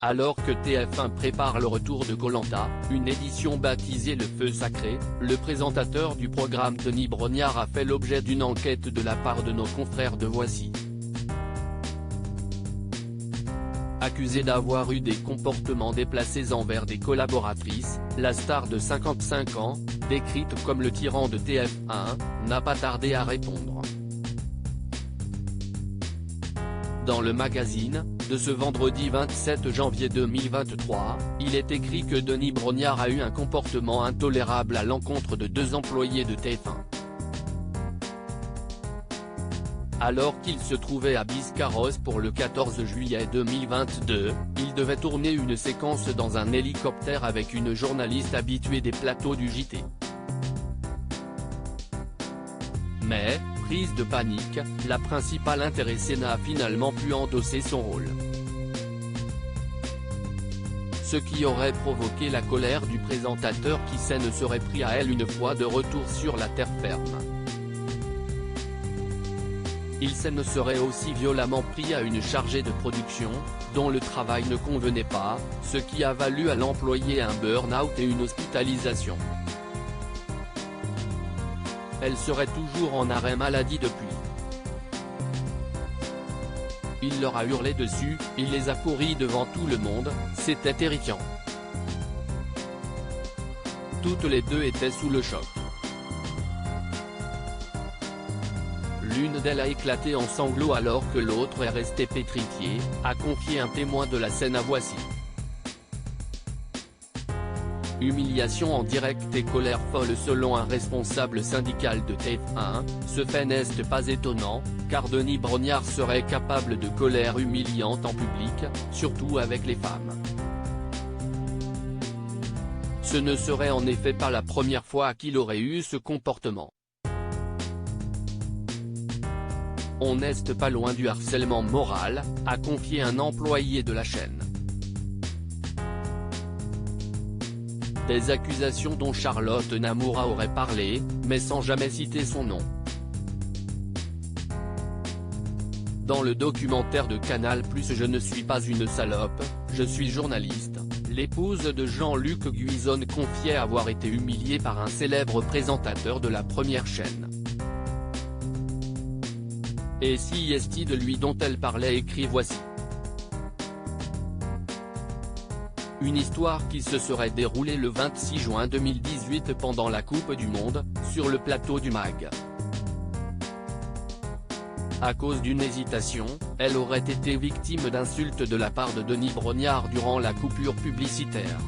Alors que TF1 prépare le retour de Koh Lanta, une édition baptisée Le Feu Sacré, le présentateur du programme Denis Brognard a fait l'objet d'une enquête de la part de nos confrères de Voici. Accusé d'avoir eu des comportements déplacés envers des collaboratrices, la star de 55 ans, décrite comme le tyran de TF1, n'a pas tardé à répondre. Dans le magazine, de ce vendredi 27 janvier 2023, il est écrit que Denis Brognard a eu un comportement intolérable à l'encontre de 2 employés de TF1. Alors qu'il se trouvait à Biscarrosse pour le 14 juillet 2022, il devait tourner une séquence dans un hélicoptère avec une journaliste habituée des plateaux du JT. Mais, prise de panique, la principale intéressée n'a finalement pu endosser son rôle. Ce qui aurait provoqué la colère du présentateur qui ne serait pris à elle une fois de retour sur la terre ferme. Il ne serait aussi violemment pris à une chargée de production, dont le travail ne convenait pas, ce qui a valu à l'employé un burn-out et une hospitalisation. Elle serait toujours en arrêt maladie depuis. Il leur a hurlé dessus, il les a pourris devant tout le monde, c'était terrifiant. Toutes les 2 étaient sous le choc. L'une d'elles a éclaté en sanglots alors que l'autre est restée pétrifiée, a confié un témoin de la scène à Voici. Humiliation en direct et colère folle selon un responsable syndical de TF1, ce fait n'est pas étonnant, car Denis Brognard serait capable de colère humiliante en public, surtout avec les femmes. Ce ne serait en effet pas la première fois qu'il aurait eu ce comportement. On n'est pas loin du harcèlement moral, a confié un employé de la chaîne. Des accusations dont Charlotte Namoura aurait parlé, mais sans jamais citer son nom. Dans le documentaire de Canal+, Je ne suis pas une salope, je suis journaliste, l'épouse de Jean-Luc Guizone confiait avoir été humiliée par un célèbre présentateur de la première chaîne. Et si est-il de lui dont elle parlait écrit Voici. Une histoire qui se serait déroulée le 26 juin 2018 pendant la Coupe du Monde, sur le plateau du MAG. À cause d'une hésitation, elle aurait été victime d'insultes de la part de Denis Brognard durant la coupure publicitaire.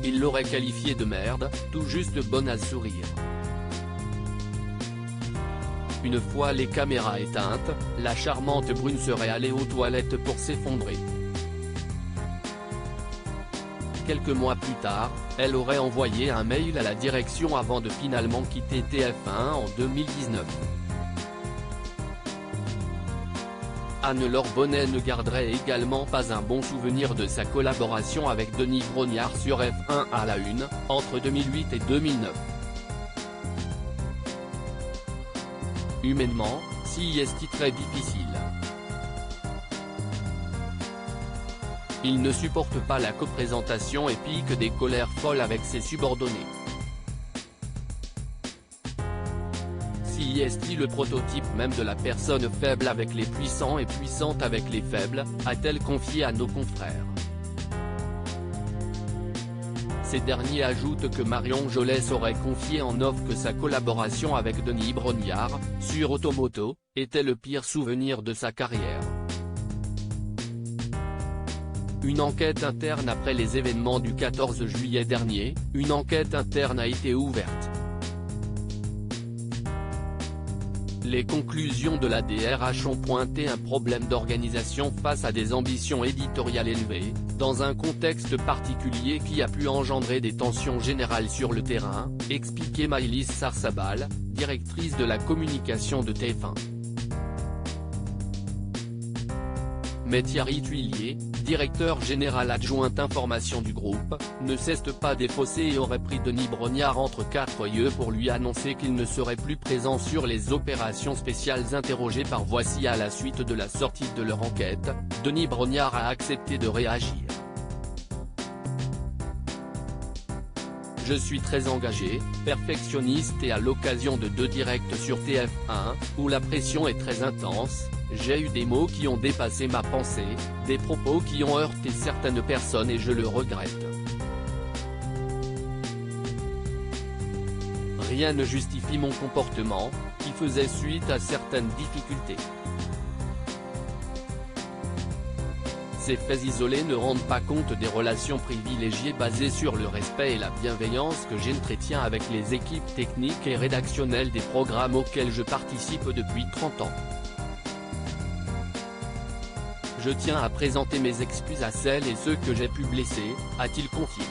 Il l'aurait qualifiée de merde, tout juste bonne à sourire. Une fois les caméras éteintes, la charmante brune serait allée aux toilettes pour s'effondrer. Quelques mois plus tard, elle aurait envoyé un mail à la direction avant de finalement quitter TF1 en 2019. Anne-Laure Bonnet ne garderait également pas un bon souvenir de sa collaboration avec Denis Brognard sur F1 à la Une, entre 2008 et 2009. Humainement, si est très difficile. Il ne supporte pas la coprésentation et pique des colères folles avec ses subordonnés. Si est le prototype même de la personne faible avec les puissants et puissante avec les faibles, a-t-elle confié à nos confrères. Ces derniers ajoutent que Marion Jolès aurait confié en off que sa collaboration avec Denis Brognard, sur Automoto, était le pire souvenir de sa carrière. Une enquête interne après les événements du 14 juillet dernier, une enquête interne a été ouverte. Les conclusions de la DRH ont pointé un problème d'organisation face à des ambitions éditoriales élevées, dans un contexte particulier qui a pu engendrer des tensions générales sur le terrain, expliquait Maëlys Sarsabal, directrice de la communication de TF1. Mais Thierry Tuillier, directeur général adjoint information du groupe, ne cesse pas défausser et aurait pris Denis Brognard entre quatre yeux pour lui annoncer qu'il ne serait plus présent sur les opérations spéciales. Interrogé par Voici à la suite de la sortie de leur enquête, Denis Brognard a accepté de réagir. Je suis très engagé, perfectionniste et à l'occasion de 2 directs sur TF1, où la pression est très intense, j'ai eu des mots qui ont dépassé ma pensée, des propos qui ont heurté certaines personnes et je le regrette. Rien ne justifie mon comportement, qui faisait suite à certaines difficultés. Ces faits isolés ne rendent pas compte des relations privilégiées basées sur le respect et la bienveillance que j'entretiens avec les équipes techniques et rédactionnelles des programmes auxquels je participe depuis 30 ans. Je tiens à présenter mes excuses à celles et ceux que j'ai pu blesser, a-t-il confié.